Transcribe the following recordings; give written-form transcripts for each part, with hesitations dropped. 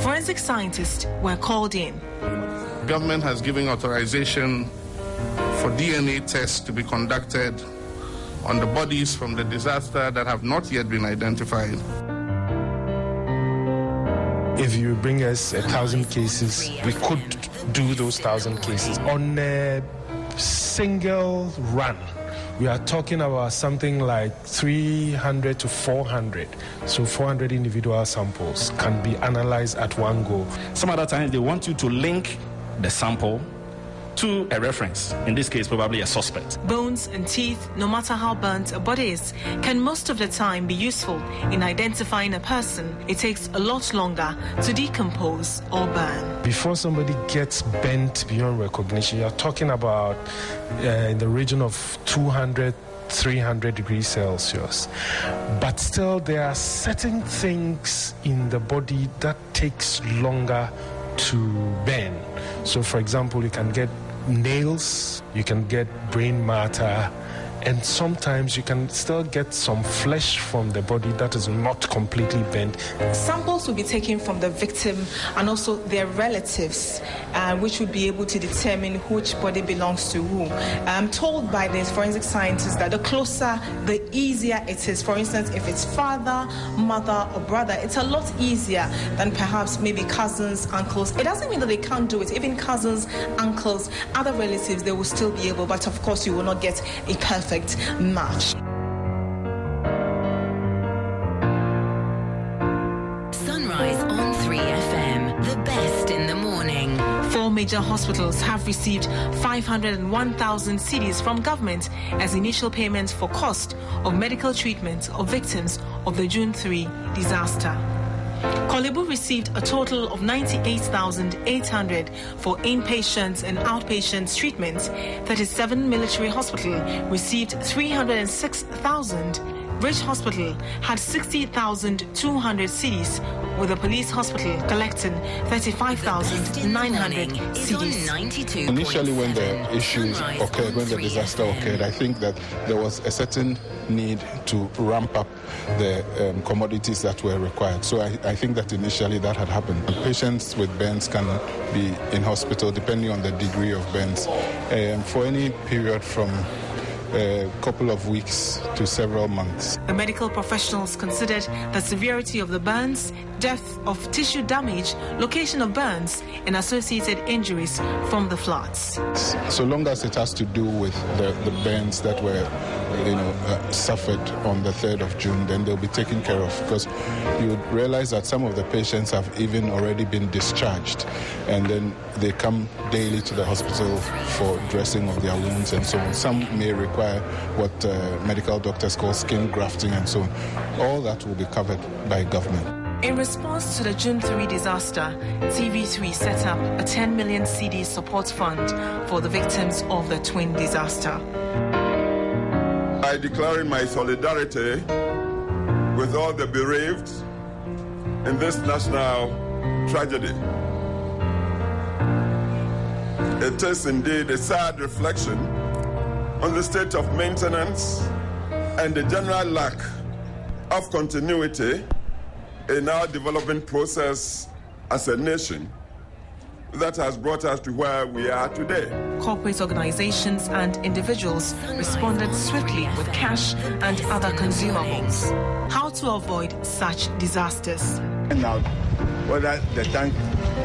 Forensic scientists were called in. Government has given authorization for DNA tests to be conducted on the bodies from the disaster that have not yet been identified. If you bring us 1,000 cases, we could do those 1,000 cases. On a single run, we are talking about something like 300 to 400. So 400 individual samples can be analyzed at one go. Some other times they want you to link the sample to a reference, in this case probably a suspect. Bones and teeth, no matter how burnt a body is, can most of the time be useful in identifying a person. It takes a lot longer to decompose or burn. Before somebody gets bent beyond recognition, you're talking about in the region of 200, 300 degrees Celsius. But still, there are certain things in the body that takes longer to burn. So, for example, you can get nails, you can get brain matter, and sometimes you can still get some flesh from the body that is not completely bent. Samples will be taken from the victim and also their relatives, which would be able to determine which body belongs to whom. I'm told by the forensic scientists that the closer, the easier it is. For instance, if it's father, mother, or brother, it's a lot easier than perhaps maybe cousins, uncles. It doesn't mean that they can't do it. Even cousins, uncles, other relatives, they will still be able, but of course you will not get a perfect match. Sunrise on 3FM, the best in the morning. 4 major hospitals have received 501,000 cedis from government as initial payments for cost of medical treatment of victims of the June 3 disaster. Korle Bu received a total of 98,800 for inpatients and outpatients treatment. 37 military hospitals received 306,000. Bridge Hospital had 60,200 cedis, with the police hospital collecting 35,900 cedis. Initially, when the issues occurred, when the disaster occurred, I think that there was a certain need to ramp up the commodities that were required. So I think that initially that had happened. Patients with burns can be in hospital depending on the degree of burns for any period from a couple of weeks to several months. The medical professionals considered the severity of the burns, depth of tissue damage, location of burns, and associated injuries from the floods. So long as it has to do with the burns that were suffered on the 3rd of June, then they'll be taken care of, because you would realize that some of the patients have even already been discharged, and then they come daily to the hospital for dressing of their wounds and so on. Some may require what medical doctors call skin grafting and so on. All that will be covered by government. In response to the June 3 disaster, TV3 set up a 10 million cedi support fund for the victims of the twin disaster. I declare my solidarity with all the bereaved in this national tragedy. It is indeed a sad reflection on the state of maintenance and the general lack of continuity in our development process as a nation that has brought us to where we are today. Corporate organizations and individuals responded swiftly with cash and other consumables. How to avoid such disasters? Now, whether the tank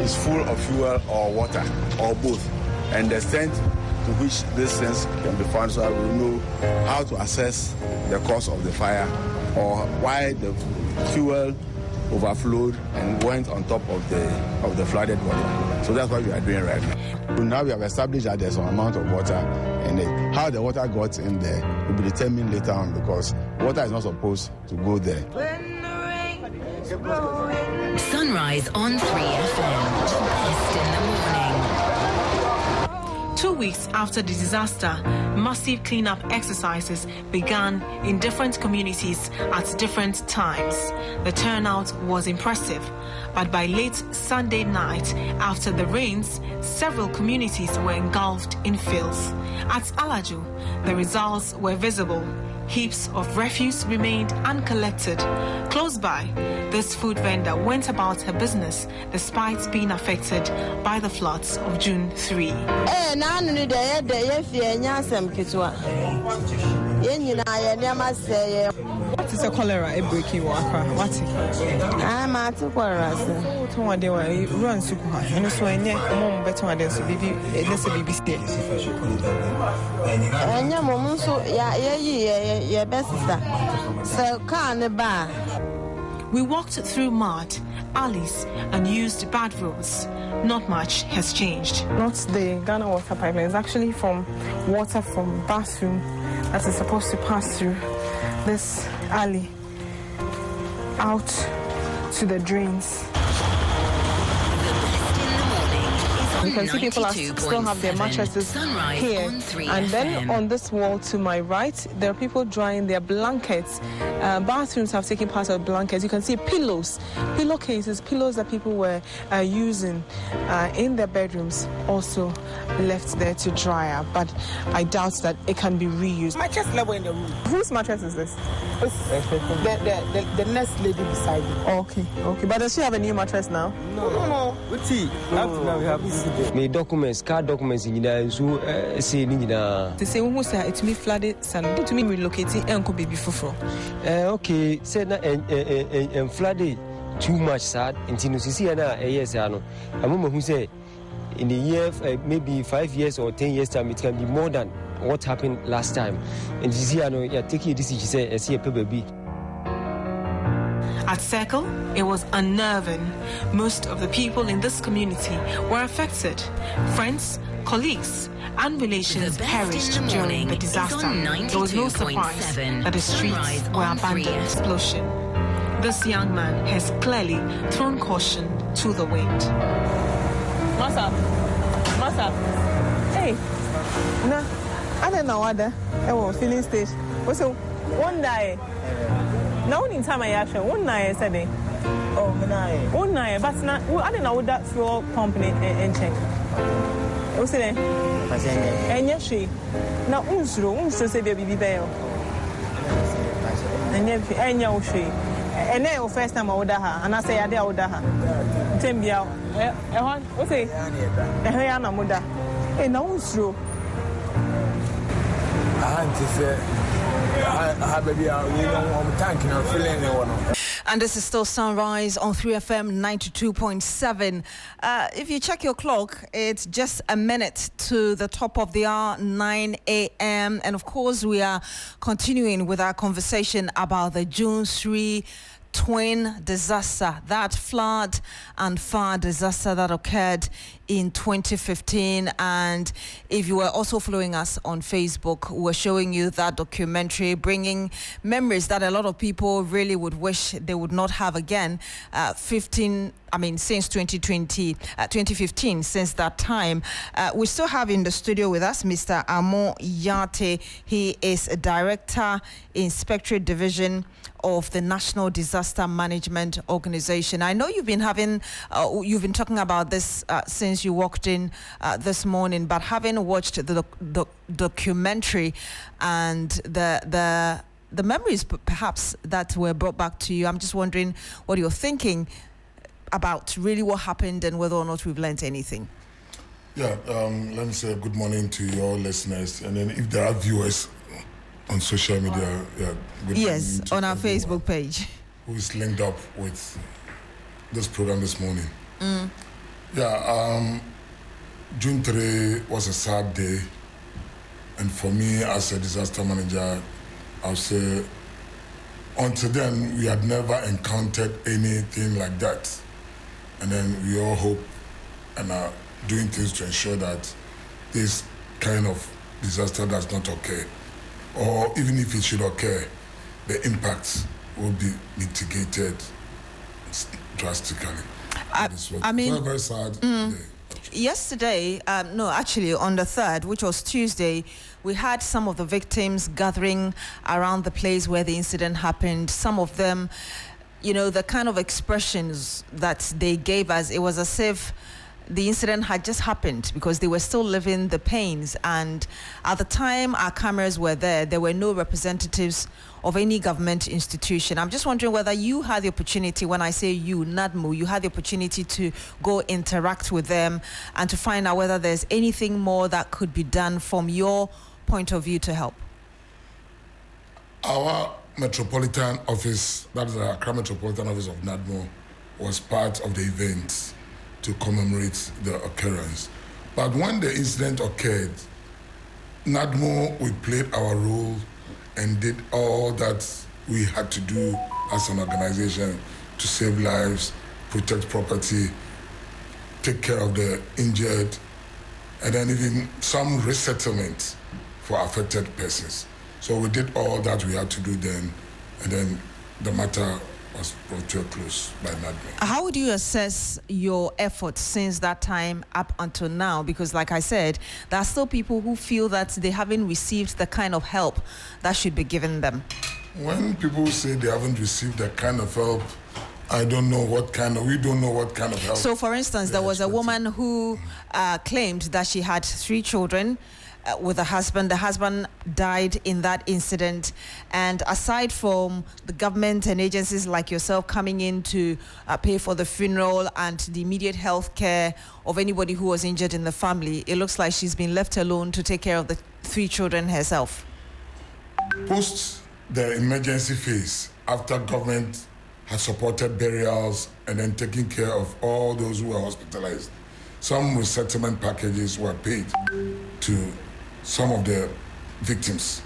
is full of fuel or water or both, and the extent to which these things can be found, so I will know how to assess the cause of the fire or why the fuel overflowed and went on top of the flooded water. So that's what we are doing right now. So now we have established that there's some amount of water in it. How the water got in there will be determined later on, because water is not supposed to go there. When the rain is blowing. Sunrise on 3FM, the best in the morning. 2 weeks after the disaster, massive cleanup exercises began in different communities at different times. The turnout was impressive, but by late Sunday night, after the rains, several communities were engulfed in filth. At Alaju, the results were visible. Heaps of refuse remained uncollected. Close by, this food vendor went about her business despite being affected by the floods of June 3. What is a cholera breaking Accra? What is I'm at cholera. Oh, they were run super high. And so I know mom better than so baby. Let's be still. And your mom so yeah, best so can't bar. We walked through mud, alleys, and used bad roads. Not much has changed. Not the Ghana water pipeline. It's actually from water from bathroom that is supposed to pass through this alley out to the drains. You can see people still have their mattresses here. And then on this wall to my right, there are people drying their blankets. Bathrooms have taken part of blankets. You can see pillows, pillowcases, pillows that people were using in their bedrooms also left there to dry up. But I doubt that it can be reused. Mattress level in the room. Whose mattress is this? The next lady beside you. Okay. But does she have a new mattress now? No. What's he? Now we have this. My documents, car documents in so say Nina. To say who say it me flooded son to me relocating and baby fufro. Okay, said and flooded too much sad until you see a yes, I know. A woman who say in a year, maybe 5 years or 10 years time, it can be more than what happened last time. And you see, I know you're taking a decision, say, I see a baby. At Circle, it was unnerving. Most of the people in this community were affected. Friends, colleagues, and relations perished during the disaster. There was no surprise that the streets were abandoned. Explosion. This young man has clearly thrown caution to the wind. Masa. Hey, I don't know what I was filling stage. So one day. Now in time I actually one night yesterday. One night, but now I don't know what that fuel company and check. What's it? And yes, she now unsuro say baby bail. And yes, she and then first time I order her, and I say I did order her. Tembia, what's it? And her Anna Muda. And now unsuro. And this is still Sunrise on 3FM 92.7. If you check your clock, it's just a minute to the top of the hour, 9 a.m. And of course, we are continuing with our conversation about the June 3 twin disaster, that flood and fire disaster that occurred in 2015. And if you were also following us on Facebook, we're showing you that documentary, bringing memories that a lot of people really would wish they would not have again. Since 2015, since that time. We still have in the studio with us Mr. Amo Yate. He is a Director, Inspectorate Division of the National Disaster Management Organization. I know you've been talking about this since you walked in this morning, but having watched the documentary and the memories perhaps that were brought back to you, I'm just wondering what you're thinking about really what happened and whether or not we've learned anything. Yeah, let me say good morning to your listeners, and then if there are viewers on social media, good yes, on our Facebook page, who is linked up with this program this morning. June 3 was a sad day, and for me as a disaster manager, I would say until then we had never encountered anything like that. And then we all hope and are doing things to ensure that this kind of disaster does not occur. Or even if it should occur, the impacts will be mitigated drastically. Very, very sad day. Yesterday, on the 3rd, which was Tuesday, we had some of the victims gathering around the place where the incident happened. Some of them, the kind of expressions that they gave us, it was as if the incident had just happened because they were still living the pains. And at the time our cameras were there were no representatives of any government institution. I'm just wondering whether you had the opportunity, when I say you, NADMO, you had the opportunity to go interact with them and to find out whether there's anything more that could be done from your point of view to help. Our Metropolitan Office, that is the Accra Metropolitan Office of NADMO, was part of the event to commemorate the occurrence. But when the incident occurred, NADMO, we played our role and did all that we had to do as an organization to save lives, protect property, take care of the injured, and then even some resettlement for affected persons. So we did all that we had to do then, and then the matter was brought to a close by NADMO. How would you assess your efforts since that time up until now? Because like I said, there are still people who feel that they haven't received the kind of help that should be given them. When people say they haven't received that kind of help, we don't know what kind of help. So for instance, there was a woman who claimed that she had 3 children with a husband. The husband died in that incident, and aside from the government and agencies like yourself coming in to pay for the funeral and the immediate health care of anybody who was injured in the family, it looks like she's been left alone to take care of the 3 children herself. Post the emergency phase, after government has supported burials and then taking care of all those who were hospitalized, some resettlement packages were paid to some of the victims.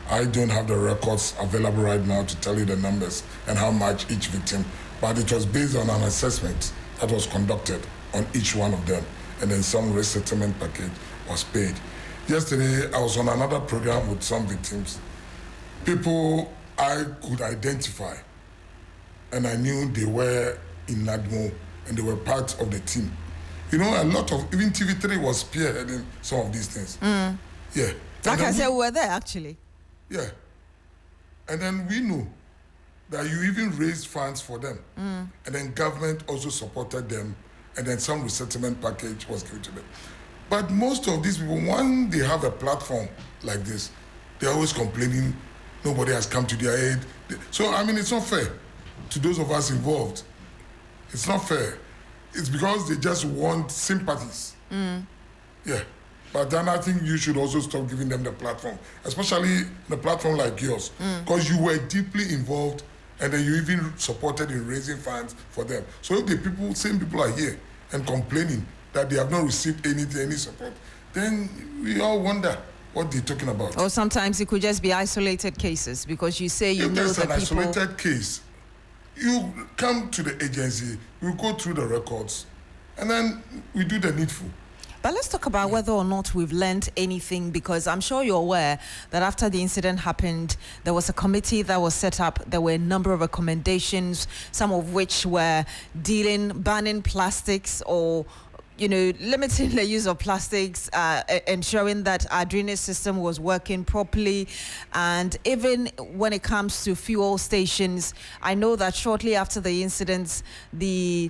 I don't have the records available right now to tell you the numbers and how much each victim, but it was based on an assessment that was conducted on each one of them, and then some resettlement package was paid. Yesterday, I was on another program with some victims, people I could identify, and I knew they were in NADMO and they were part of the team. You know, a lot of, even TV3 was spearheading some of these things. Yeah. Like I said, we were there actually. Yeah. And then we know that you even raised funds for them. And then government also supported them, and then some resettlement package was given to them. But most of these people, when they have a platform like this, they're always complaining nobody has come to their aid. So, I mean, it's not fair to those of us involved. It's not fair. It's because they just want sympathies. Yeah. But then I think you should also stop giving them the platform, especially the platform like yours, because you were deeply involved, and then you even supported in raising funds for them. So if the same people are here and complaining that they have not received any support, then we all wonder what they're talking about. Or sometimes it could just be isolated cases, because you say you know the people. If there's an isolated case, you come to the agency, we go through the records, and then we do the needful. But let's talk about whether or not we've learned anything, because I'm sure you're aware that after the incident happened, there was a committee that was set up. There were a number of recommendations, some of which were banning plastics, or limiting the use of plastics, ensuring that our drainage system was working properly. And even when it comes to fuel stations, I know that shortly after the incidents, the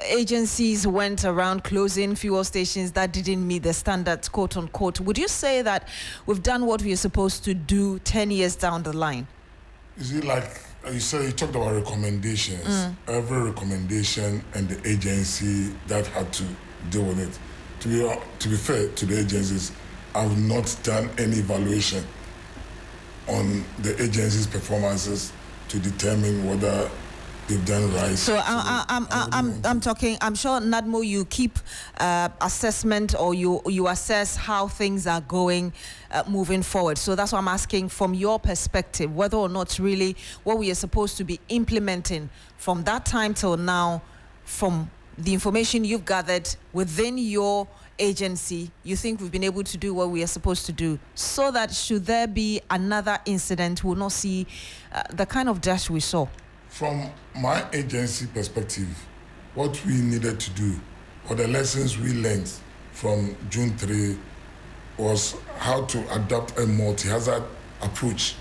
agencies went around closing fuel stations that didn't meet the standards, quote unquote. Would you say that we've done what we're supposed to do 10 years down the line? Is it like you said, you talked about recommendations. Every recommendation and the agency that had to deal with it. To be fair to the agencies, I've not done any evaluation on the agency's performances to determine whether they've done right. So I'm talking. I'm sure NADMO, you keep assessment, or you assess how things are going moving forward. So that's what I'm asking from your perspective, whether or not really what we are supposed to be implementing from that time till now, from the information you've gathered within your agency, you think we've been able to do what we are supposed to do, so that should there be another incident, we'll not see the kind of death we saw. From my agency perspective, what we needed to do, or the lessons we learned from June 3, was how to adopt a multi-hazard approach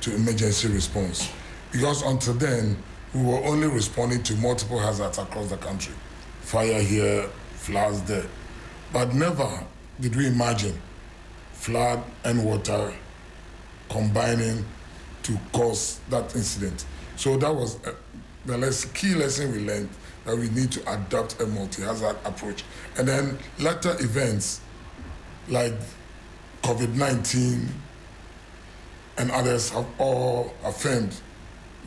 to emergency response. Because until then, we were only responding to multiple hazards across the country. Fire here, floods there. But never did we imagine flood and water combining to cause that incident. So that was the key lesson we learned, that we need to adopt a multi-hazard approach. And then later events like COVID-19 and others have all affirmed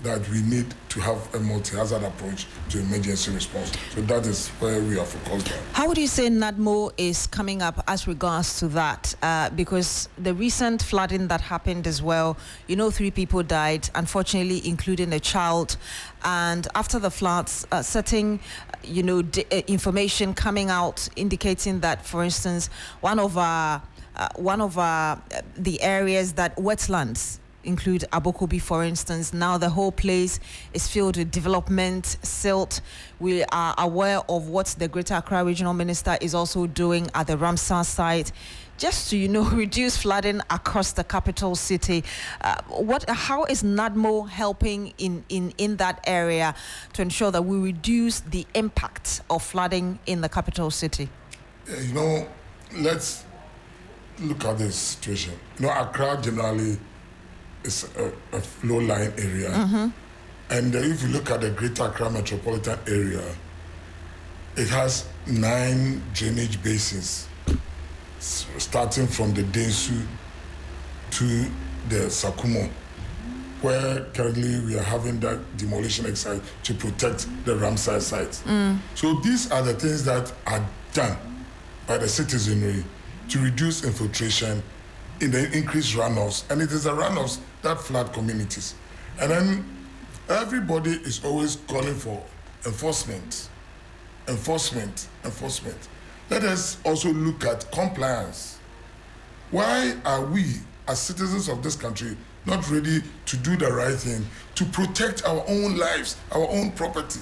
that we need to have a multi-hazard approach to emergency response. So that is where we are focused on. How would you say NADMO is coming up as regards to that? Because the recent flooding that happened as well, 3 people died, unfortunately, including a child. And after the floods, certain, information coming out indicating that, for instance, one of the areas that wetlands include Abokobi, for instance. Now the whole place is filled with development, silt. We are aware of what the Greater Accra Regional Minister is also doing at the Ramsar site, just to, reduce flooding across the capital city. How is NADMO helping in that area to ensure that we reduce the impact of flooding in the capital city? Let's look at this situation. Accra generally is a flow-line area. Mm-hmm. And if you look at the Greater Accra metropolitan area, it has 9 drainage basins, starting from the Densu to the Sakumo, where currently we are having that demolition exercise to protect the Ramsar site. So these are the things that are done by the citizenry to reduce infiltration in the increased runoffs, and it is the runoffs that flood communities. And then everybody is always calling for enforcement. Let us also look at compliance. Why are we, as citizens of this country, not ready to do the right thing to protect our own lives, our own property?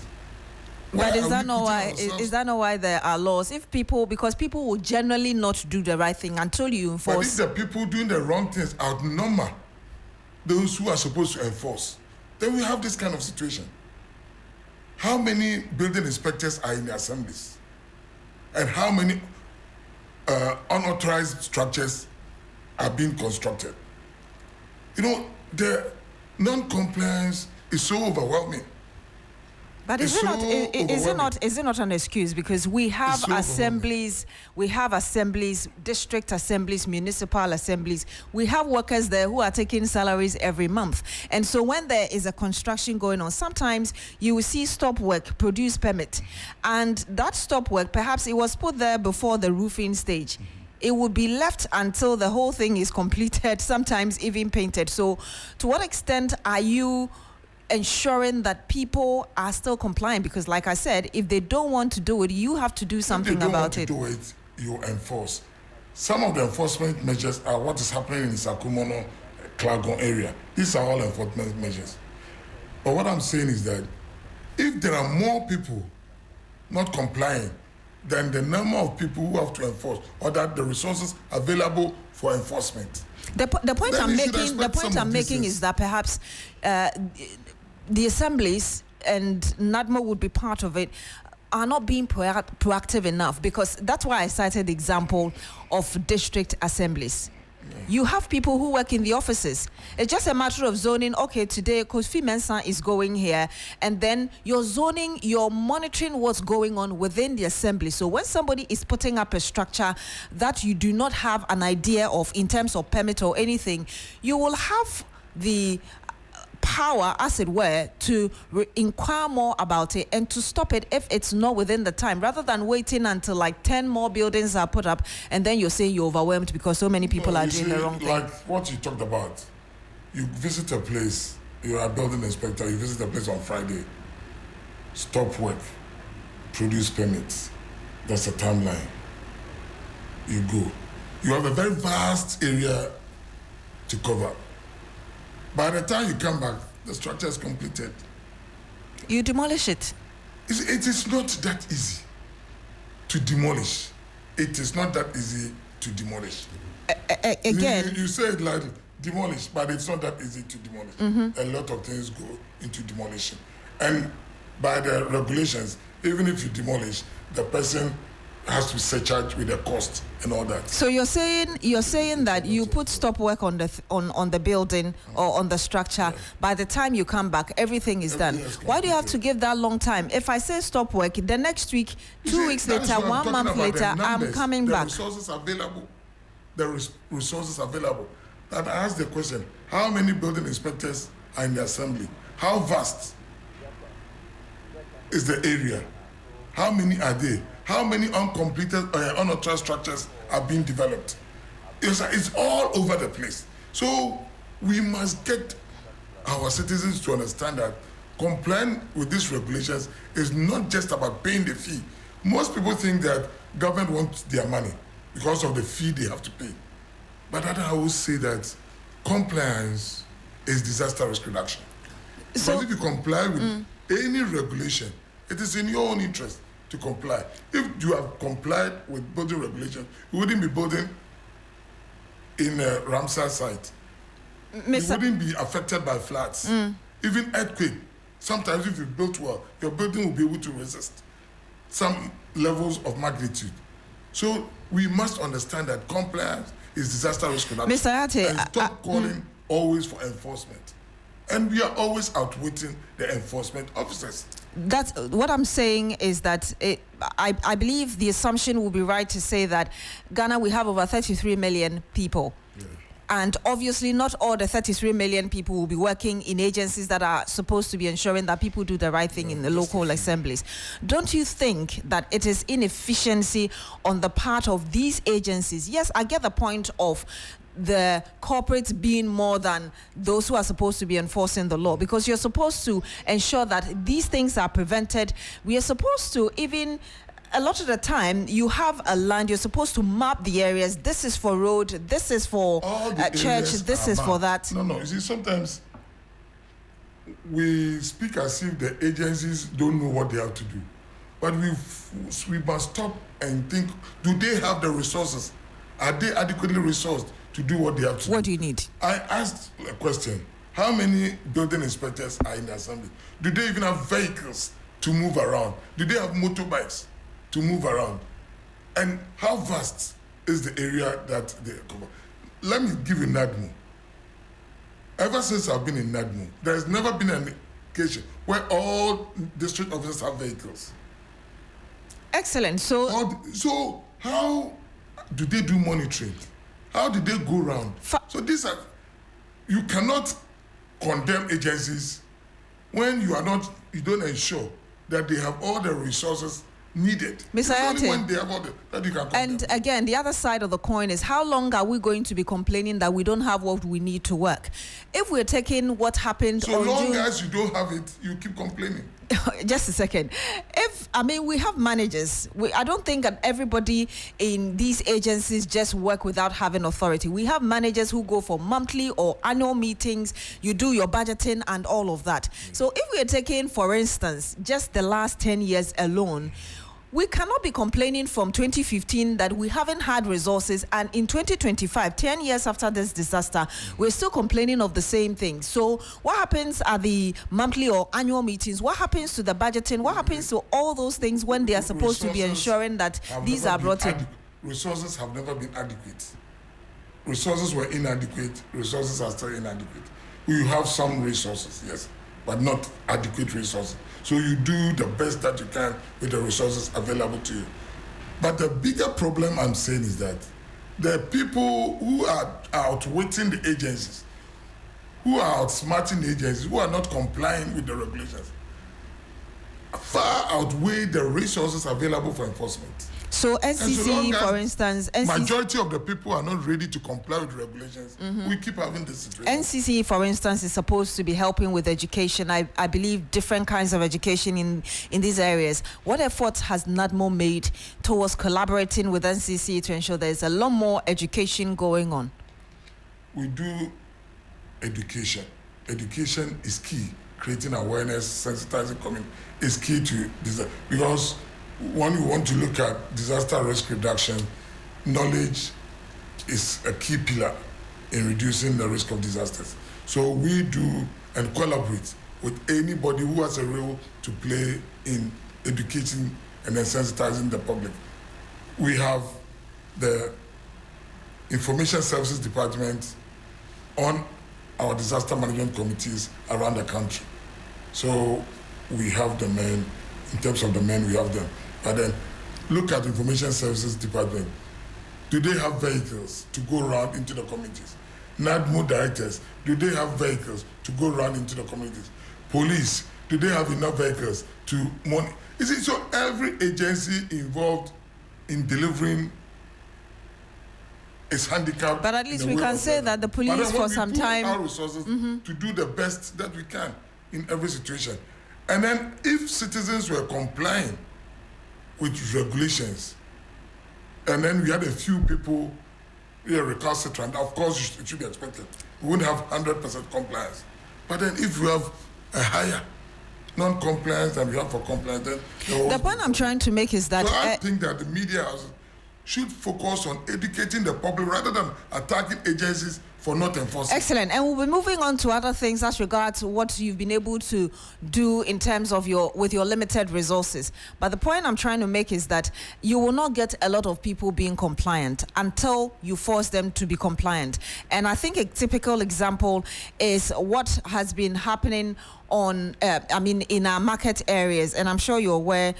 But is that not why there are laws? Because people will generally not do the right thing until you enforce. But if the people doing the wrong things outnumber those who are supposed to enforce, then we have this kind of situation. How many building inspectors are in the assemblies? And how many unauthorized structures are being constructed? The non-compliance is so overwhelming. But is it not an excuse? Because we have assemblies, district assemblies, municipal assemblies. We have workers there who are taking salaries every month. And so when there is a construction going on, sometimes you will see stop work, produce permit. And that stop work, perhaps it was put there before the roofing stage. It would be left until the whole thing is completed, sometimes even painted. So to what extent are you ensuring that people are still complying? Because like I said, if they don't want to do it, you have to do something about it. If they don't want to do it, you enforce. Some of the enforcement measures are what is happening in the Sakumono, Klagon area. These are all enforcement measures. But what I'm saying is that if there are more people not complying than the number of people who have to enforce, or that the resources available for enforcement. The point I'm making is that perhaps the assemblies, and NADMO would be part of it, are not being proactive enough, because that's why I cited the example of district assemblies. You have people who work in the offices. It's just a matter of zoning. Okay, today Kofi Mensah is going here, and then you're zoning, you're monitoring what's going on within the assembly. So when somebody is putting up a structure that you do not have an idea of in terms of permit or anything, you will have the power, as it were, to inquire more about it and to stop it if it's not within the time, rather than waiting until like 10 more buildings are put up and then you're saying you're overwhelmed because so many people are doing the wrong thing. Like what you talked about, you visit a place, you're a building inspector, you visit a place on Friday, stop work, produce permits, that's a timeline. You go. You have a very vast area to cover. By the time you come back, the structure is completed. You demolish it. It is not that easy to demolish. It is not that easy to demolish. Again, you say it like demolish, but it's not that easy to demolish. Mm-hmm. A lot of things go into demolition. And by the regulations, even if you demolish, the person has to be surcharged with the cost and all that. So you're saying that you put stop work on the building or on the structure. By the time you come back, everything is done. Why do you have to give that long time? If I say stop work, the next week, 2 weeks later, 1 month later, I'm coming back. The resources available. That I asked the question: how many building inspectors are in the assembly? How vast is the area? How many are there? How many uncompleted, unauthorized structures are being developed? It's all over the place. So we must get our citizens to understand that complying with these regulations is not just about paying the fee. Most people think that government wants their money because of the fee they have to pay. But I always say that compliance is disaster risk reduction. So if you comply with any regulation, it is in your own interest to comply. If you have complied with building regulations, you wouldn't be building in a Ramsar site. You wouldn't be affected by floods. Even earthquake. Sometimes if you build well, your building will be able to resist some levels of magnitude. So we must understand that compliance is disaster risk reduction. Mr. Ayate, and stop calling always for enforcement. And we are always outwitting the enforcement officers. That's what I'm saying is that I believe the assumption will be right to say that Ghana, we have over 33 million people. Yeah. And obviously not all the 33 million people will be working in agencies that are supposed to be ensuring that people do the right thing in the local assemblies. Don't you think that it is inefficiency on the part of these agencies? Yes, I get the point of the corporates being more than those who are supposed to be enforcing the law, because you're supposed to ensure that these things are prevented. We are supposed to, even a lot of the time, you have a land, you're supposed to map the areas. This is for road, this is for church, this is for that. No, you see, sometimes we speak as if the agencies don't know what they have to do. But we must stop and think, do they have the resources? Are they adequately resourced to do what they have to do? What do you need? I asked a question. How many building inspectors are in the assembly? Do they even have vehicles to move around? Do they have motorbikes to move around? And how vast is the area that they cover? Let me give you NADMO. Ever since I've been in NADMO, there has never been an occasion where all district officers have vehicles. Excellent. So how do they do monitoring? How did they go around? So these are, you cannot condemn agencies when you don't ensure that they have all the resources needed. Mr. Ayate, when they have all that you can condemn. And again, the other side of the coin is, how long are we going to be complaining that we don't have what we need to work? If we're taking what happened so long as you don't have it, you keep complaining. Just a second. We have managers. I don't think that everybody in these agencies just work without having authority. We have managers who go for monthly or annual meetings. You do your budgeting and all of that. So if we're taking, for instance, just the last 10 years alone, we cannot be complaining from 2015 that we haven't had resources, and in 2025, 10 years after this disaster, we're still complaining of the same thing. So what happens at the monthly or annual meetings? What happens to the budgeting? What happens to all those things when they are supposed to be ensuring that these are brought in? Resources have never been adequate. Resources were inadequate. Resources are still inadequate. We have some resources, yes, but not adequate resources. So you do the best that you can with the resources available to you. But the bigger problem I'm saying is that the people who are outwitting the agencies, who are outsmarting the agencies, who are not complying with the regulations, far outweigh the resources available for enforcement. So NCC, for instance, majority of the people are not ready to comply with regulations. We keep having this situation. NCC, for instance, is supposed to be helping with education. I believe different kinds of education in these areas. What efforts has NADMO made towards collaborating with NCC to ensure there's a lot more education going on? We do education. Education is key. Creating awareness, sensitizing community is key to this, because when you want to look at disaster risk reduction, knowledge is a key pillar in reducing the risk of disasters. So we do and collaborate with anybody who has a role to play in educating and then sensitizing the public. we have the Information Services Department on our disaster management committees around the country. So we have the men, in terms of the men, we have them. But then look at the Information Services Department. Do they have vehicles to go around into the communities? NADMO directors, do they have vehicles to go around into the communities? Police, do they have enough vehicles to monitor? You see, so every agency involved in delivering is handicapped. But at least we can say that the police for some time our resources to do the best that we can in every situation. And then if citizens were complying with regulations, and then we had a few people recalcitrant, of course it should be expected. We wouldn't have 100% compliance. But then if we have a higher non-compliance than we have for compliance, then the point I'm trying to make is that so I think that the media should focus on educating the public rather than attacking agencies for not enforcing. Excellent. And we'll be moving on to other things as regards what you've been able to do in terms of with your limited resources. But the point I'm trying to make is that you will not get a lot of people being compliant until you force them to be compliant. And I think a typical example is what has been happening in our market areas, and I'm sure you're aware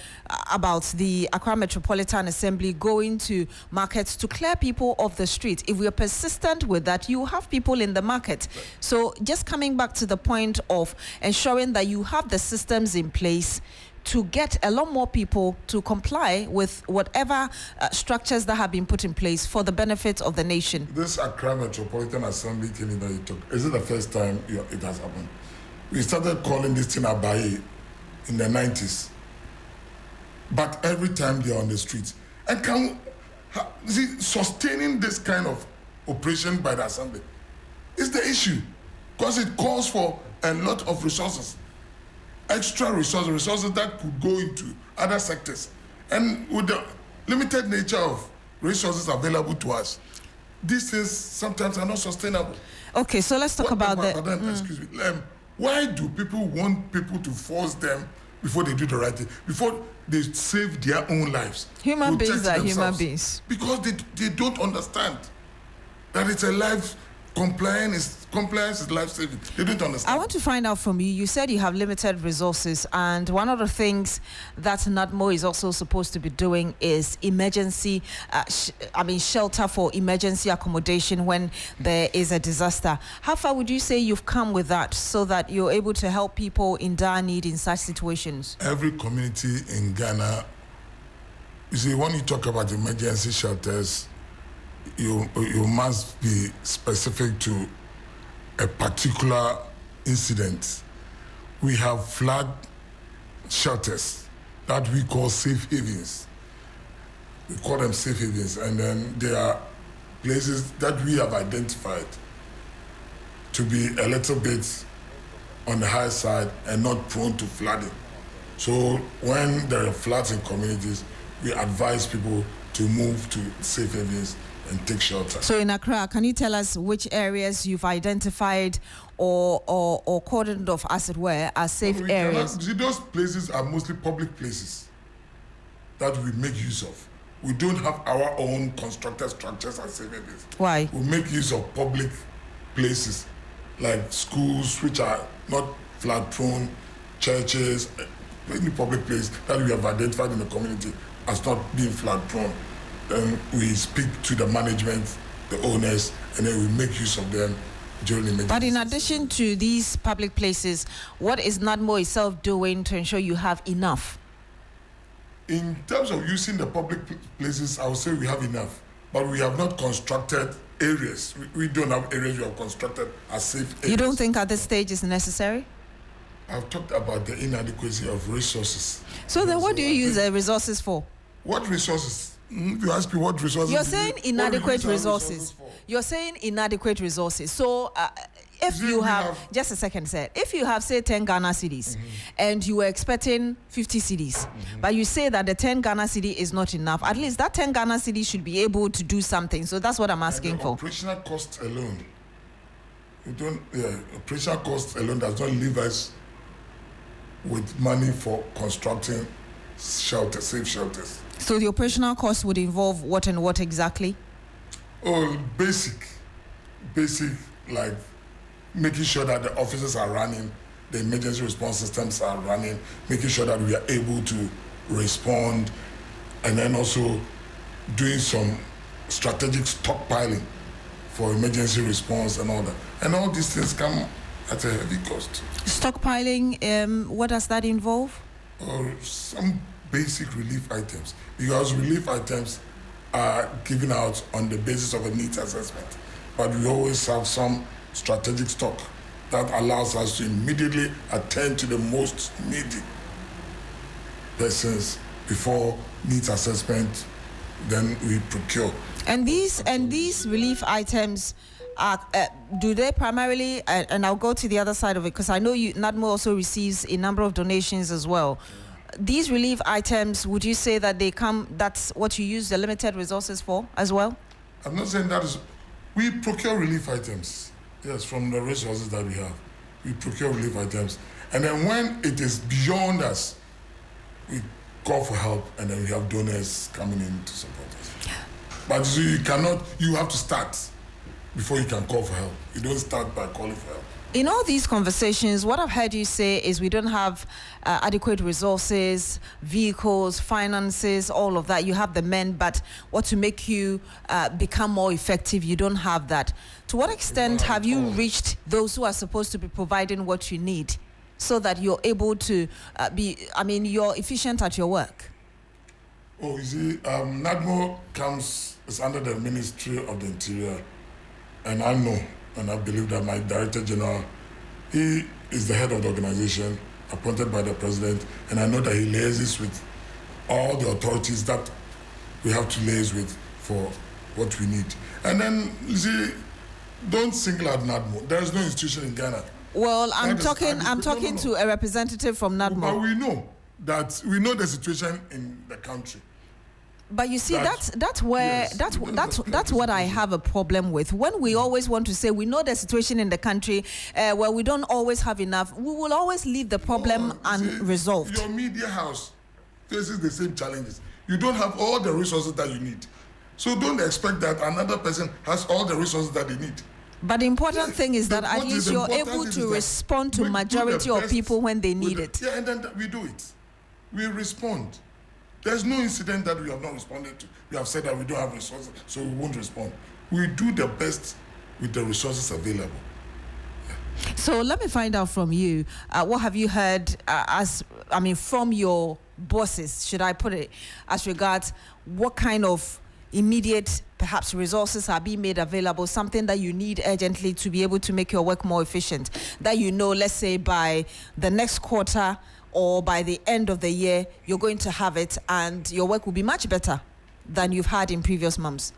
about the Accra Metropolitan Assembly going to markets to clear people off the street. If we are persistent with that, you have people in the market. So just coming back to the point of ensuring that you have the systems in place to get a lot more people to comply with whatever structures that have been put in place for the benefit of the nation. This Accra Metropolitan Assembly thing that you took, is it the first time it has happened? We started calling this thing Abaye in the 90s. But every time they're on the streets. And sustaining this kind of operation by the Assembly is the issue. Because it calls for a lot of resources. Extra resources that could go into other sectors. And with the limited nature of resources available to us, these things sometimes are not sustainable. Okay, so let's talk about that. Excuse me. Why do people want people to force them before they do the right thing, before they save their own lives? Human beings are human beings. Because they don't understand that it's a life. Compliance is life-saving. They don't understand. I want to find out from you. You said you have limited resources, and one of the things that NADMO is also supposed to be doing is emergency, shelter for emergency accommodation when there is a disaster. How far would you say you've come with that so that you're able to help people in dire need in such situations? Every community in Ghana, you see, when you talk about emergency shelters, you must be specific to a particular incident. We have flood shelters that we call safe havens. We call them safe havens, and then there are places that we have identified to be a little bit on the high side and not prone to flooding. So when there are floods in communities, we advise people to move to safe havens and take shelter. So in Accra, can you tell us which areas you've identified or cordoned off, as it were, as safe areas? See, those places are mostly public places that we make use of. We don't have our own constructed structures as safe havens. Why? We make use of public places like schools, which are not flood-prone, churches, any public place that we have identified in the community as not being flood-prone. Then we speak to the management, the owners, and then we make use of them during the emergency. But in addition to these public places, what is NADMO itself doing to ensure you have enough? In terms of using the public places, I would say we have enough, but we have not constructed areas. We don't have areas we have constructed as safe areas. You don't think at this stage is necessary? I've talked about the inadequacy of resources. So then what do you use the resources for? What resources? You ask me what resources. You're saying inadequate resources. You're saying inadequate resources. So if you have, just a second, sir, if you have, say, 10 Ghana cedis and you were expecting 50 cedis, but you say that the 10 Ghana cedi is not enough, at least that 10 Ghana cedi should be able to do something. So that's what I'm asking for. Operational costs alone. Operational costs alone does not leave us with money for constructing shelters, safe shelters. So the operational cost would involve what and what exactly? Oh, basic, like making sure that the officers are running, the emergency response systems are running, making sure that we are able to respond, and then also doing some strategic stockpiling for emergency response and all that. And all these things come at a heavy cost. Stockpiling, what does that involve? Some basic relief items, because relief items are given out on the basis of a needs assessment, but we always have some strategic stock that allows us to immediately attend to the most needy persons before needs assessment, then we procure. And these relief items are, do they primarily, and I'll go to the other side of it because I know NADMO also receives a number of donations as well. These relief items, would you say that that's what you use the limited resources for as well? I'm not saying that is, we procure relief items, yes, from the resources that we have. We procure relief items. And then when it is beyond us, we call for help, and then we have donors coming in to support us. But you have to start before you can call for help. You don't start by calling for help. In all these conversations, what I've heard you say is we don't have adequate resources, vehicles, finances, all of that. You have the men, but what to make you become more effective, you don't have that. To what extent have you reached those who are supposed to be providing what you need so that you're able to you're efficient at your work? Oh, you see, NADMO is under the Ministry of the Interior, and I know, and I believe that my Director General, he is the head of the organization, appointed by the President, and I know that he liaises with all the authorities that we have to liaise with for what we need. And then, you see, don't single out NADMO. There is no institution in Ghana. Well, I'm talking to a representative from NADMO. But we know the situation in the country. But you see, that's what I have a problem with. When we always want to say we know the situation in the country, where we don't always have enough, we will always leave the problem unresolved. Your media house faces the same challenges. You don't have all the resources that you need. So don't expect that another person has all the resources that they need. But the important thing is that at least you're able to respond to majority of people when they need it. Yeah, and then we do it. We respond. There's no incident that we have not responded to. We have said that we don't have resources, so we won't respond. We do the best with the resources available. Yeah. So let me find out from you, what have you heard from your bosses, should I put it, as regards what kind of immediate, perhaps, resources are being made available, something that you need urgently to be able to make your work more efficient, that you know, let's say by the next quarter or by the end of the year, you're going to have it and your work will be much better than you've had in previous months?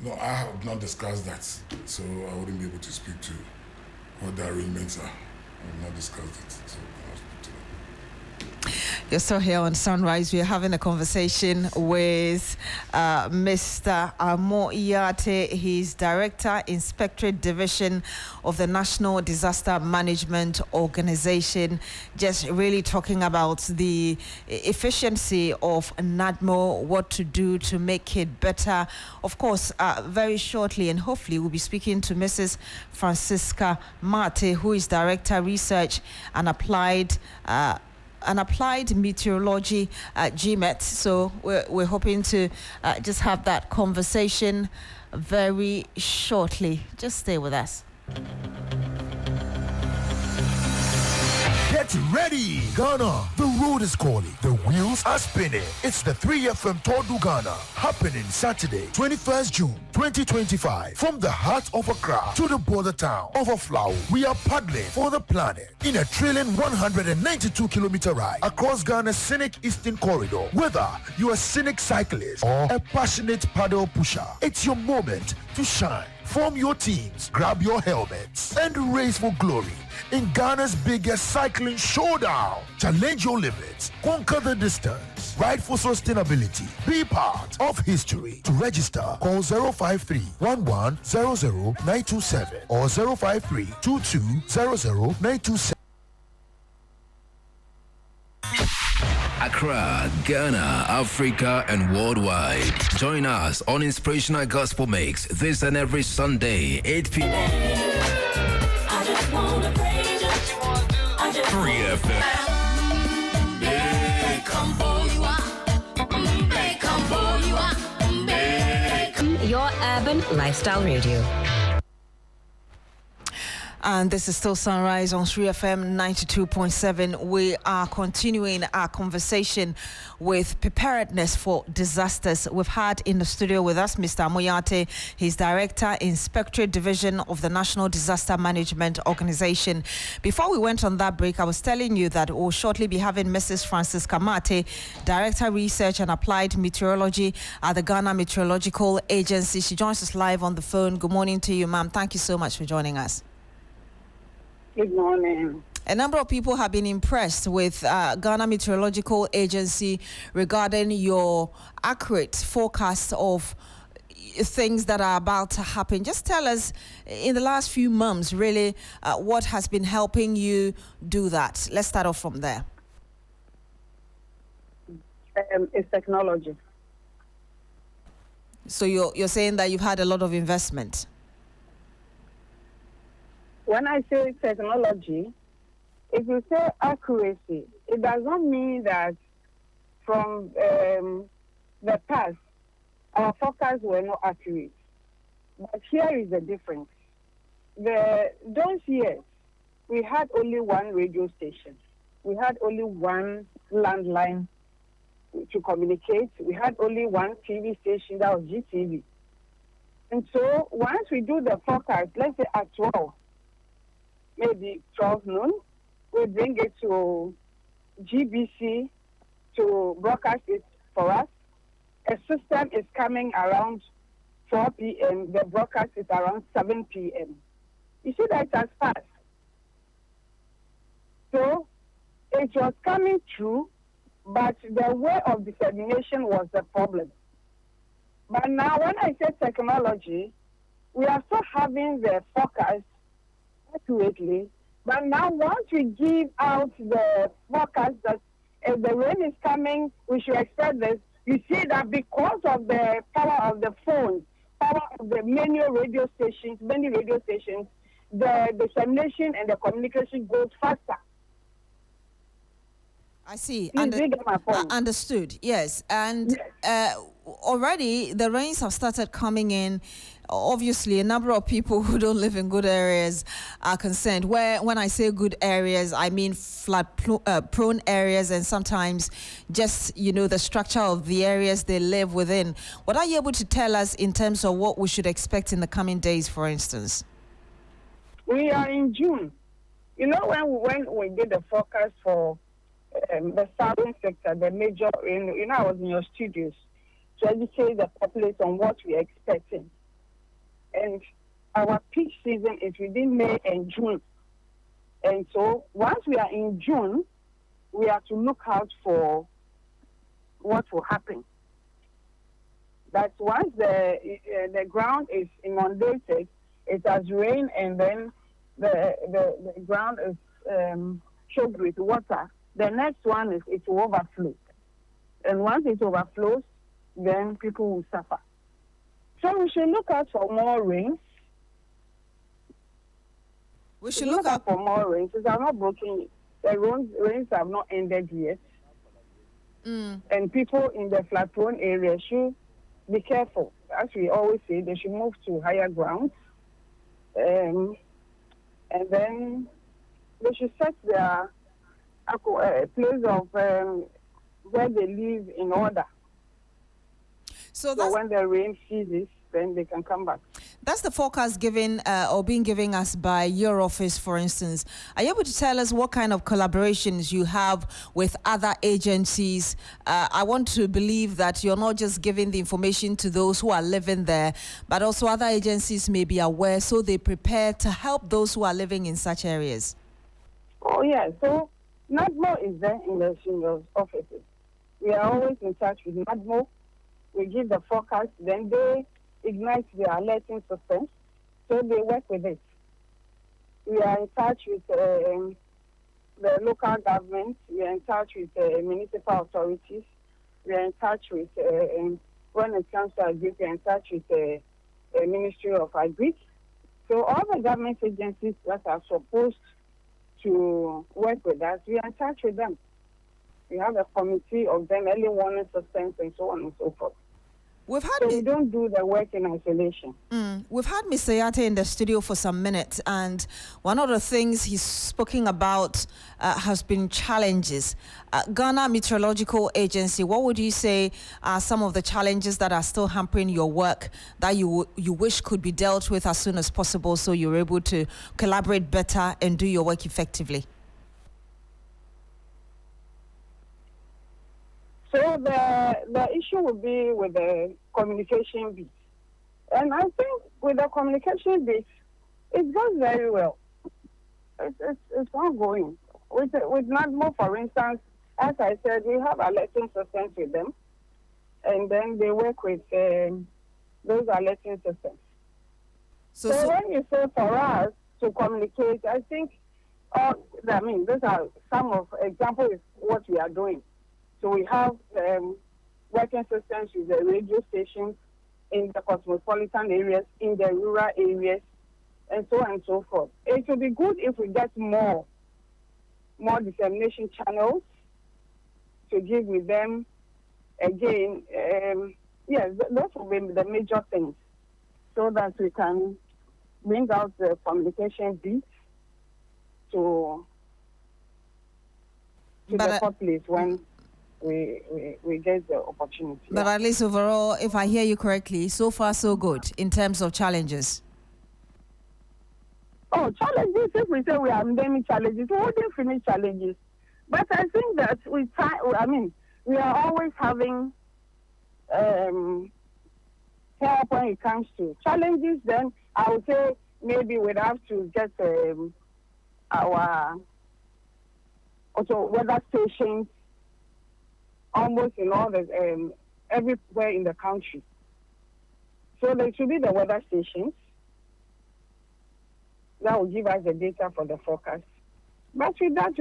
No, I have not discussed that, so I wouldn't be able to speak to what the arrangements are. I have not discussed it, so I'll speak to them. You're still here on Sunrise. We're having a conversation with Mr. Amo Iyate. He's Director, Inspectorate Division of the National Disaster Management Organization. Just really talking about the efficiency of NADMO, what to do to make it better. Of course, very shortly and hopefully we'll be speaking to Mrs. Francisca Mate, who is Director, Research and Applied Meteorology at GMET. So we're hoping to just have that conversation very shortly. Just stay with us. Get ready, Ghana. The road is calling. The wheels are spinning. It's the 3FM Tour du Ghana, happening Saturday, 21st June, 2025. From the heart of Accra to the border town of Aflao, we are paddling for the planet in a thrilling 192-kilometer ride across Ghana's scenic Eastern Corridor. Whether you're a scenic cyclist or a passionate paddle pusher, it's your moment to shine. Form your teams, grab your helmets, and race for glory in Ghana's biggest cycling showdown. Challenge your limits, conquer the distance, ride for sustainability, be part of history. To register, call 053-1100-927 or 053-2200-927. Accra, Ghana, Africa, and worldwide. Join us on Inspirational Gospel Mix this and every Sunday, 8 p.m. 3FM. Your urban lifestyle radio. And this is still Sunrise on 3FM 92.7. We are continuing our conversation with preparedness for disasters. We've had in the studio with us Mr. Amoyate. He's Director, Inspectorate Division of the National Disaster Management Organization. Before we went on that break, I was telling you that we'll shortly be having Mrs. Francis Kamate, Director, Research and Applied Meteorology at the Ghana Meteorological Agency. She joins us live on the phone. Good morning to you, ma'am. Thank you so much for joining us. Good morning. A number of people have been impressed with Ghana Meteorological Agency regarding your accurate forecast of things that are about to happen. Just tell us, in the last few months, really, what has been helping you do that. Let's start off from there. It's technology. So you're saying that you've had a lot of investment? When I say technology, if you say accuracy, it does not mean that from the past, our forecasts were not accurate. But here is the difference. Those years, we had only one radio station. We had only one landline to communicate. We had only one TV station, that was GTV. And so once we do the forecast, let's say at 12, maybe 12 noon, we bring it to GBC to broadcast it for us. A system is coming around 4 p.m. The broadcast is around 7 p.m. You see that as fast. So it was coming through, but the way of dissemination was the problem. But now when I say technology, we are still having the forecast accurately, but now once we give out the forecast that if the rain is coming, we should expect this. You see that because of the power of the phone, power of the many radio stations, the dissemination and the communication goes faster. I see. Understood. Yes. And already the rains have started coming in. Obviously, a number of people who don't live in good areas are concerned. When I say good areas, I mean flood-prone areas, and sometimes just, the structure of the areas they live within. What are you able to tell us in terms of what we should expect in the coming days, for instance? We are in June. When we did the forecast for the southern sector, the major, I was in your studios to educate the populace on what we're expecting. And our peak season is within May and June. And so once we are in June, we have to look out for what will happen. That once the ground is inundated, it has rained, and then the ground is choked with water. The next one is it will overflow. And once it overflows, then people will suffer. So we should look out for more rains. We should look out for more rains. Since I'm not broken, the rains have not ended yet. And people in the flood-prone area should be careful. As we always say, they should move to higher ground. And then they should set their place of where they live in order. So when the rain ceases, then they can come back. That's the forecast given or being given us by your office, for instance. Are you able to tell us what kind of collaborations you have with other agencies? I want to believe that you're not just giving the information to those who are living there, but also other agencies may be aware, so they prepare to help those who are living in such areas. Oh, yeah. So NADMO is there in the seniors' offices. We are always in touch with NADMO. We give the forecast, then they ignite the alerting system, so they work with it. We are in touch with the local government. We are in touch with municipal authorities. We are in touch with, when it comes to agri, we are in touch with the Ministry of Agri. So all the government agencies that are supposed to work with us, we are in touch with them. We have a committee of them, early warning systems, and so on and so forth. We don't do the work in isolation. We've had Mr. Yatteh in the studio for some minutes, and one of the things he's spoken about has been challenges. Ghana Meteorological Agency, what would you say are some of the challenges that are still hampering your work that you wish could be dealt with as soon as possible so you're able to collaborate better and do your work effectively? So the issue will be with the communication bit. And I think with the communication bit, it goes very well. It's ongoing. With NADMO, for instance, as I said, we have alerting systems with them. And then they work with those alerting systems. So when you say for us to communicate, I think, these are some of examples of what we are doing. So we have working systems with the radio stations in the cosmopolitan areas, in the rural areas, and so on and so forth. It would be good if we get more dissemination channels to give with them. Again, yes, those will be the major things, so that we can bring out the communication beat to the populace when we get the opportunity. But at least overall, if I hear you correctly, so far so good in terms of challenges. Oh, challenges, if we say we have many challenges, we wouldn't finish challenges. But I think that we are always having help when it comes to challenges. Then I would say maybe we'd have to get our weather stations almost in all the everywhere in the country. So there should be the weather stations that will give us the data for the forecast. But with that,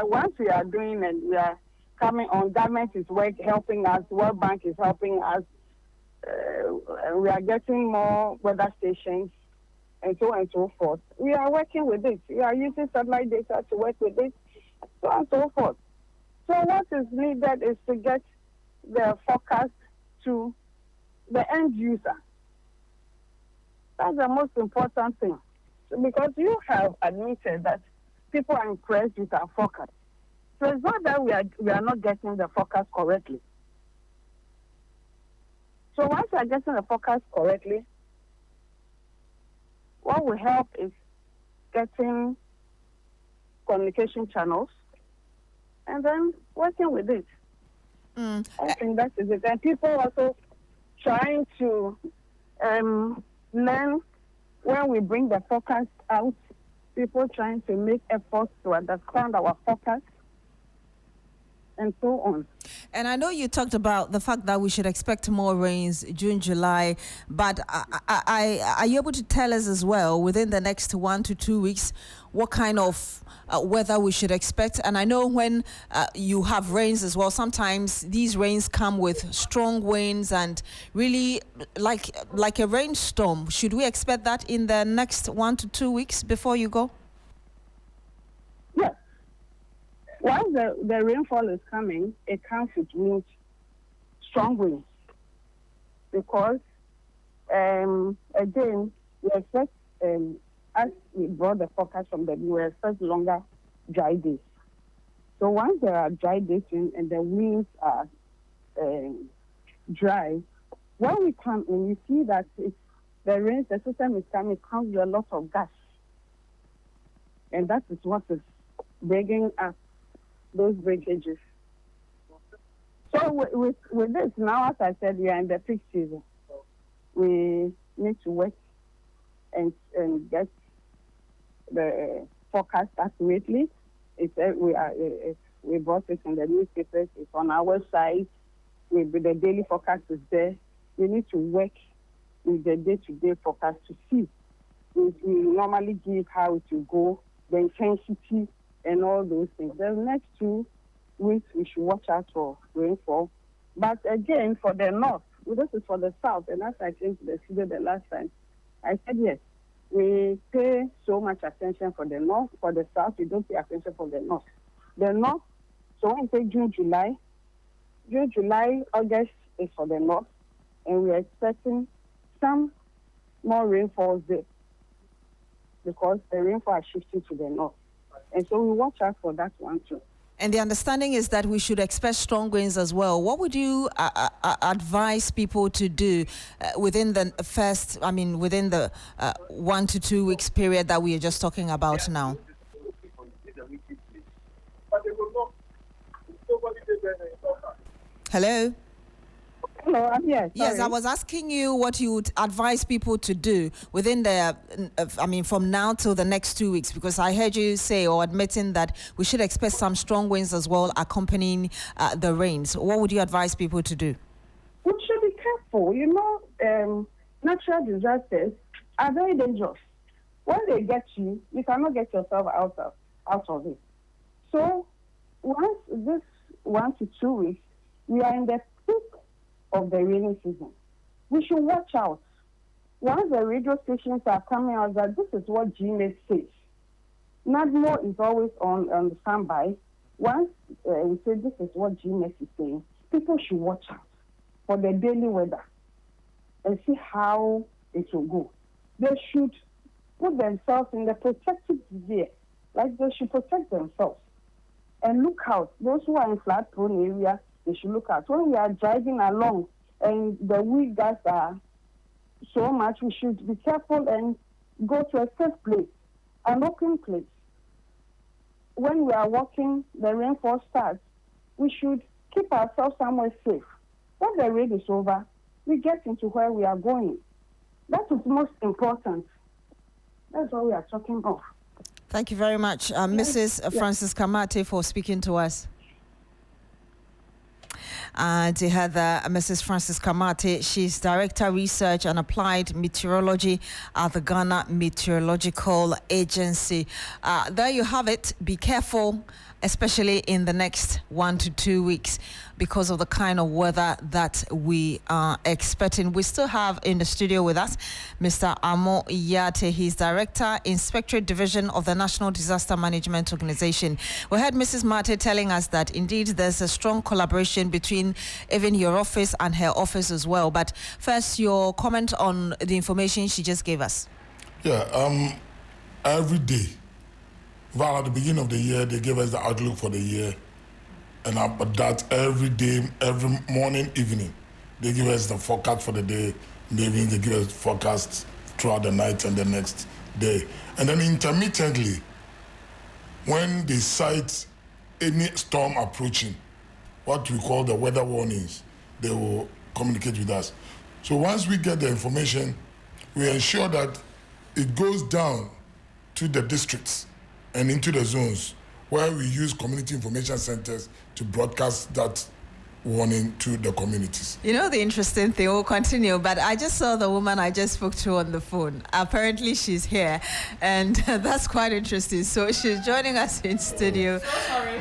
once we are doing and we are coming on, government is helping us, World Bank is helping us, we are getting more weather stations and so on and so forth. We are working with it. We are using satellite data to work with it, so on and so forth. So what is needed is to get the forecast to the end user. That's the most important thing. Because you have admitted that people are impressed with our forecast. So it's not that we are not getting the forecast correctly. So once we are getting the forecast correctly, what will help is getting communication channels and then working with it. I think that is it. And people also trying to learn when we bring the forecast out, people trying to make efforts to understand our forecast and so on. And I know you talked about the fact that we should expect more rains June, July, but are you able to tell us as well within the next 1 to 2 weeks what kind of weather we should expect? And I know when you have rains as well, sometimes these rains come with strong winds and really like a rainstorm. Should we expect that in the next 1 to 2 weeks before you go? Yes. Once the rainfall is coming, it comes with strong winds. Because, again, we expect, as we brought the forecast from the we expect longer dry days. So once there are dry days and the winds are dry, when we come in, you see that the system is coming, it comes with a lot of gas. And that is what is bringing up those breakages. So with this, now, as I said, we are in the peak season. We need to work and get the forecast accurately. We brought it in the newspapers. It's on our website. The daily forecast is there. We need to work with the day-to-day forecast to see. We normally give how it will go, the intensity and all those things. The next 2 weeks, we should watch out for rainfall. But again, for the north, this is for the south, and as I came to the studio the last time, I said yes, we pay so much attention for the north. For the south, we don't pay attention for the north. The north, so when we say June, July, August is for the north, and we are expecting some more rainfalls there because the rainfall is shifting to the north. And so we watch out for that one too. And the understanding is that we should expect strong winds as well. What would you advise people to do within the within the 1 to 2 weeks period that we are just talking about now? Hello? Hello, I'm here. Yes, I was asking you what you would advise people to do within the, from now till the next 2 weeks, because I heard you say or admitting that we should expect some strong winds as well accompanying the rains. What would you advise people to do? We should be careful. You know, natural disasters are very dangerous. When they get you, you cannot get yourself out of it. So once this 1 to 2 weeks, we are in the peak of the rainy season. We should watch out. Once the radio stations are coming out that this is what GMS says, NADMO is always on standby. Once we say this is what GMS is saying, people should watch out for the daily weather and see how it will go. They should put themselves in the protective gear, like they should protect themselves and look out. Those who are in flood-prone areas, they should look out. When we are driving along and the wind gusts are so much, we should be careful and go to a safe place, an open place. When we are walking, the rainfall starts, we should keep ourselves somewhere safe. When the rain is over, we get into where we are going. That is most important. That's what we are talking about. Thank you very much, Mrs. Francis Kamate, for speaking to us. And to Heather, Mrs. Francis Kamate, she's Director Research and Applied Meteorology at the Ghana Meteorological Agency. There you have it. Be careful, especially in the next 1 to 2 weeks, because of the kind of weather that we are expecting. We still have in the studio with us Mr. Amo Yate. He's Director, Inspectorate Division of the National Disaster Management Organization. We heard Mrs. Mate telling us that indeed there's a strong collaboration between even your office and her office as well. But first, your comment on the information she just gave us. Yeah, every day, well, at the beginning of the year, they give us the outlook for the year. And about that, every day, every morning, evening, they give us the forecast for the day. Maybe they give us forecasts throughout the night and the next day. And then intermittently, when they cite any storm approaching, what we call the weather warnings, they will communicate with us. So once we get the information, we ensure that it goes down to the districts and into the zones where we use community information centers to broadcast that warning to the communities. You know, the interesting thing, we'll continue, but I just saw the woman I just spoke to on the phone. Apparently she's here, and that's quite interesting. So she's joining us in studio. So sorry.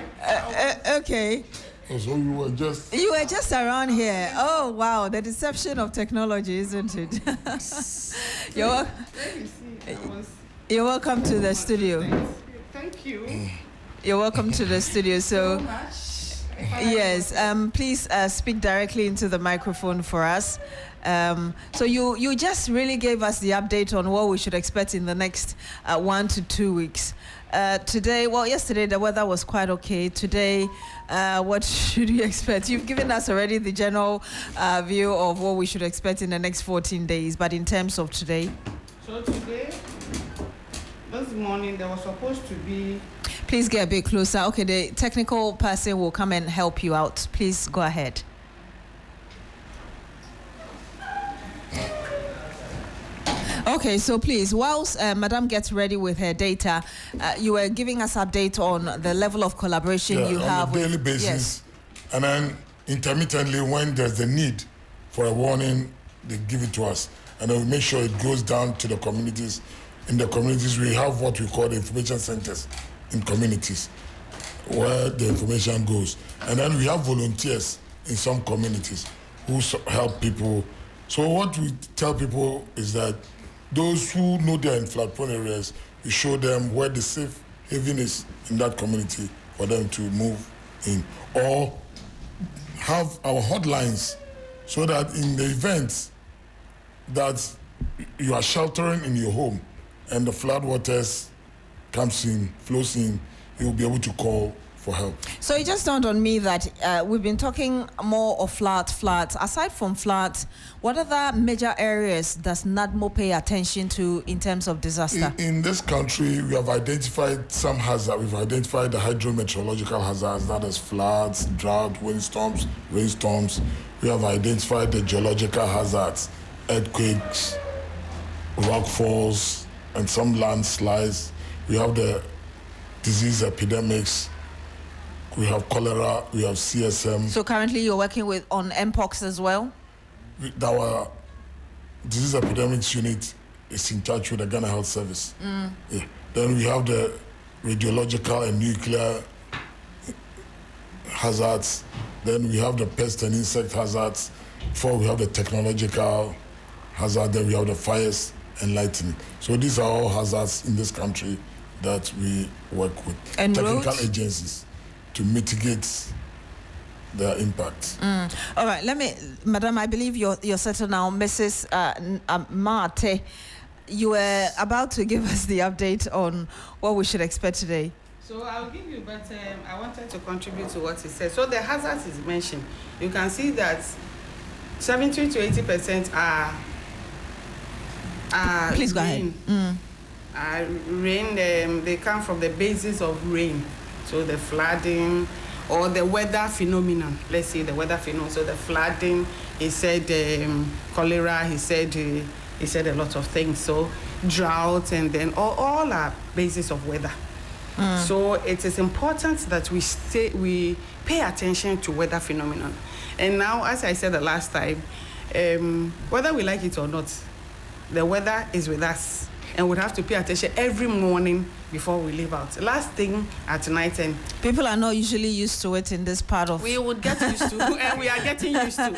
Okay. So you were just... You were just around here. Oh, wow, the deception of technology, isn't it? You're welcome to the studio. Thank you. You're welcome to the studio. So yes, please speak directly into the microphone for us. So you just really gave us the update on what we should expect in the next 1 to 2 weeks. Yesterday the weather was quite okay. Today, what should we expect? You've given us already the general view of what we should expect in the next 14 days, but in terms of today? So today, this morning, there was supposed to be... Please get a bit closer. Okay, the technical person will come and help you out. Please go ahead. Okay, so please, whilst Madam gets ready with her data, you were giving us update on the level of collaboration you have on a daily basis. Yes. And then intermittently, when there's a need for a warning, they give it to us. And then we make sure it goes down to the communities. In the communities, we have what we call the information centers. in communities where the information goes. And then we have volunteers in some communities who help people. So what we tell people is that those who know they're in flood-prone areas, we show them where the safe haven is in that community for them to move in. Or have our hotlines so that in the event that you are sheltering in your home and the flood waters comes in, flows in, you'll be able to call for help. So it just dawned on me that we've been talking more of floods. Aside from floods, what other major areas does NADMO pay attention to in terms of disaster? In this country, we have identified some hazards. We've identified the hydrometeorological hazards, that is floods, drought, windstorms, rainstorms. We have identified the geological hazards, earthquakes, rockfalls, and some landslides. We have the disease epidemics. We have cholera, we have CSM. So currently you're working on MPOX as well? Our disease epidemics unit is in touch with the Ghana Health Service. Yeah. Then we have the radiological and nuclear hazards. Then we have the pest and insect hazards. Before we have the technological hazard. Then we have the fires and lightning. So these are all hazards in this country that we work with. And technical roads? agencies to mitigate their impact. All right, Madam, I believe you're settled now. Mrs. Mate, you were about to give us the update on what we should expect today. So I'll give you, but I wanted to contribute to what he said. So the hazards is mentioned. You can see that 70 to 80% are Please go rain. ahead. Rain, they come from the basis of rain. So the flooding or the weather phenomenon. Let's say the weather phenomenon. So the flooding, he said cholera, he said a lot of things. So drought, and then all are basis of weather. So it is important that we pay attention to weather phenomenon. And now, as I said the last time, whether we like it or not, the weather is with us, and we have to pay attention every morning before we leave out. Last thing at night, and people are not usually used to it in this part of. We would get used to, and we are getting used to,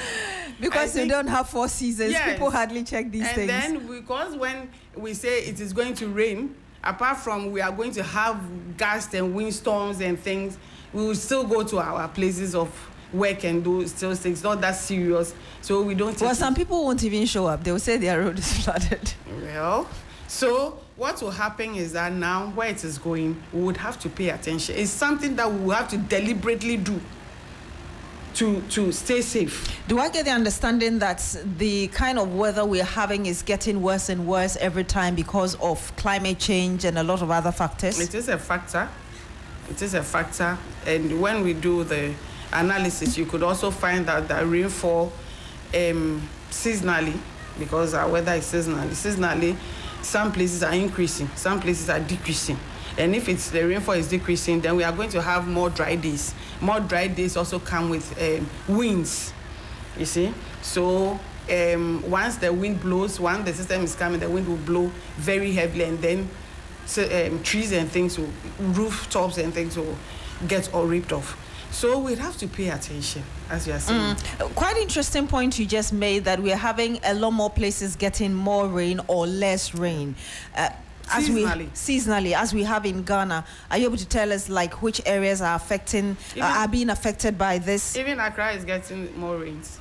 because we don't have 4 seasons. Yes. People hardly check these things. And then, because when we say it is going to rain, apart from we are going to have gusts and windstorms and things, we will still go to our places of work and do still things. Not that serious, so we don't. Well, some people won't even show up. They will say their road is flooded. Well, so what will happen is that now where it is going, we would have to pay attention. It's something that we will have to deliberately do to stay safe. Do I get the understanding that the kind of weather we're having is getting worse and worse every time because of climate change and a lot of other factors? It is a factor. It is a factor. And when we do the analysis, you could also find out that rainfall seasonally, because our weather is seasonally, some places are increasing, some places are decreasing. And if it's the rainfall is decreasing, then we are going to have more dry days. More dry days also come with winds, you see. So once the wind blows, once the system is coming, the wind will blow very heavily, and then trees and things, rooftops and things will get all ripped off. So we have to pay attention, as you are saying. Quite interesting point you just made, that we are having a lot more places getting more rain or less rain. Seasonally, as we have in Ghana. Are you able to tell us like which areas are being affected by this? Even Accra is getting more rains.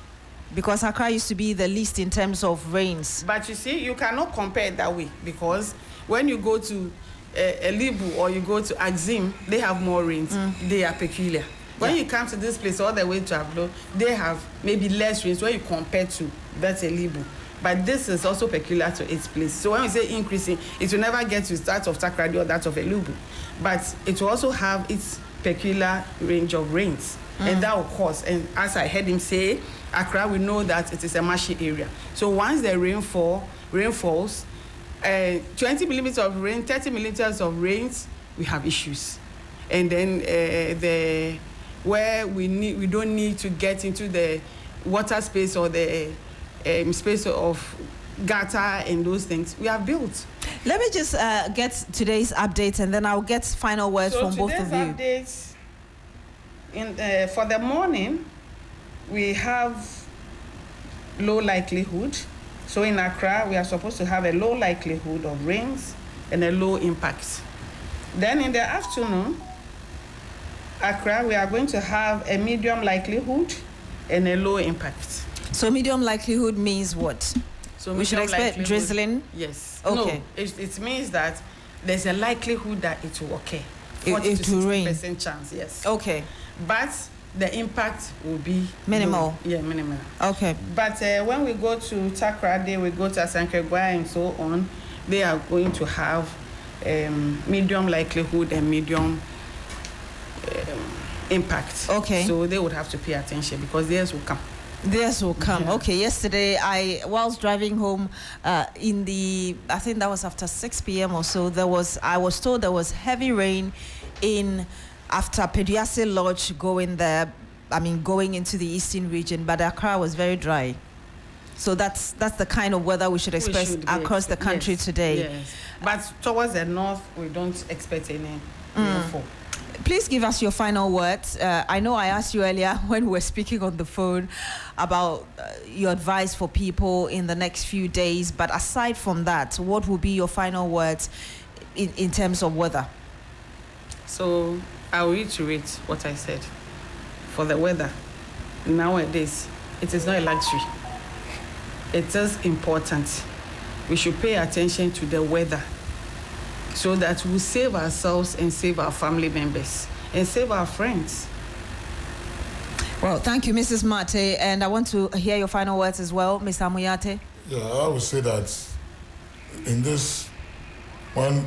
Because Accra used to be the least in terms of rains. But you see, you cannot compare it that way, because when you go to Elibu or you go to Axim, they have more rains. They are peculiar. When you come to this place all the way to Ablo, they have maybe less rains when you compare to that Elibu. But this is also peculiar to its place. So when we say increasing, it will never get to that of Takoradi or that of Elubu. But it will also have its peculiar range of rains. And that will cause, and as I heard him say, Accra, we know that it is a marshy area. So once the rain falls, 20 millimeters of rain, 30 millimeters of rains, we have issues. And then where we don't need to get into the water space or the space of gutter and those things, we have built. Let me just get today's updates, and then I'll get final words from both of you. Today's updates, for the morning, we have low likelihood. So in Accra, we are supposed to have a low likelihood of rains and a low impact. Then in the afternoon, Accra, we are going to have a medium likelihood and a low impact. So medium likelihood means what? So we should expect drizzling? Yes. Okay. No, it means that there's a likelihood that it will occur. 40 It to will rain. 60% chance, yes. Okay. But the impact will be minimal. Low. Yeah, minimal. Okay. But when we go to Takra Day, we go to Asankagwa and so on, they are going to have medium likelihood and medium impact. Okay. So they would have to pay attention because theirs will come. Theirs will come. Yeah. Okay. Yesterday, whilst driving home, I think that was after 6 p.m. or so, I was told there was heavy rain after Peduase Lodge going into the eastern region, but Accra was very dry. So that's the kind of weather we should expect across the country today. Yes. But towards the north, we don't expect any rainfall. Please give us your final words. I know I asked you earlier when we were speaking on the phone about your advice for people in the next few days. But aside from that, what will be your final words in terms of weather? So I'll reiterate what I said. For the weather, nowadays, it is not a luxury. It is important. We should pay attention to the weather so that we save ourselves and save our family members and save our friends. Well, thank you, Mrs. Mate. And I want to hear your final words as well, Mr. Amuyate. Yeah, I would say that in this one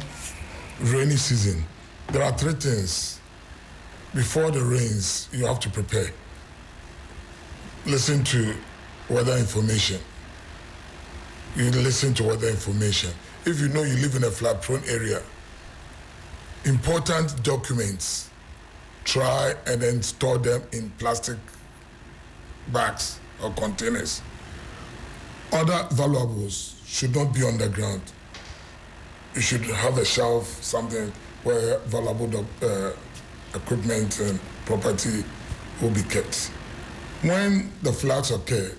rainy season, there are three things. Before the rains, you have to prepare. Listen to weather information. You listen to weather information. If you know you live in a flood-prone area, important documents, try and then store them in plastic bags or containers. Other valuables should not be on the ground. You should have a shelf, something where valuable equipment and property will be kept. When the floods occur,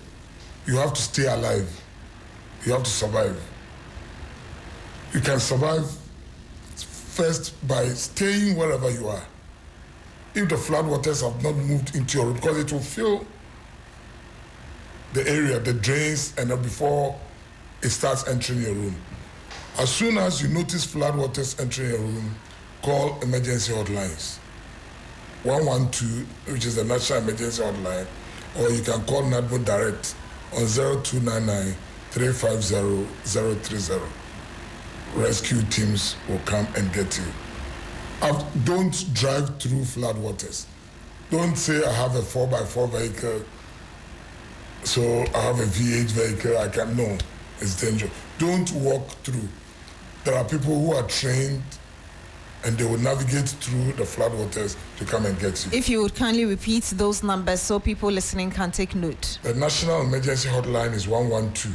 you have to stay alive. You have to survive. You can survive first by staying wherever you are. If the floodwaters have not moved into your room, because it will fill the area, the drains, and before it starts entering your room. As soon as you notice floodwaters entering your room, call emergency hotlines. 112, which is the National Emergency Hotline, or you can call NADMO direct on 0299 350 030. Rescue teams will come and get you. Don't drive through floodwaters. Don't say I have a 4x4 vehicle, so I have a V8 vehicle, I can. No, it's dangerous. Don't walk through. There are people who are trained and they will navigate through the floodwaters to come and get you. If you would kindly repeat those numbers so people listening can take note. The National Emergency Hotline is 112.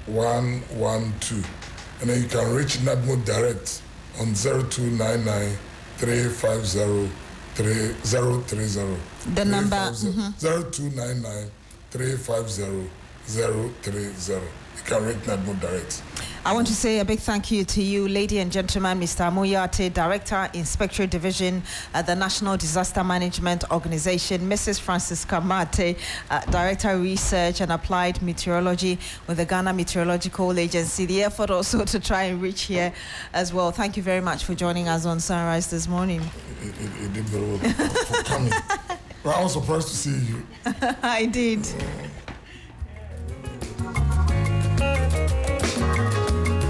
112. And then you can reach NADMO direct on 0299 350 030. The number? 0299 350 030. You can reach NADMO direct. I want to say a big thank you to you, lady and gentlemen, Mr. Amuyate, Director, Inspectorate Division at the National Disaster Management Organization, Mrs. Francisca Mate, Director, Research and Applied Meteorology with the Ghana Meteorological Agency. The effort also to try and reach here as well. Thank you very much for joining us on Sunrise this morning. It did very well for coming. Well, I was surprised to see you. I did.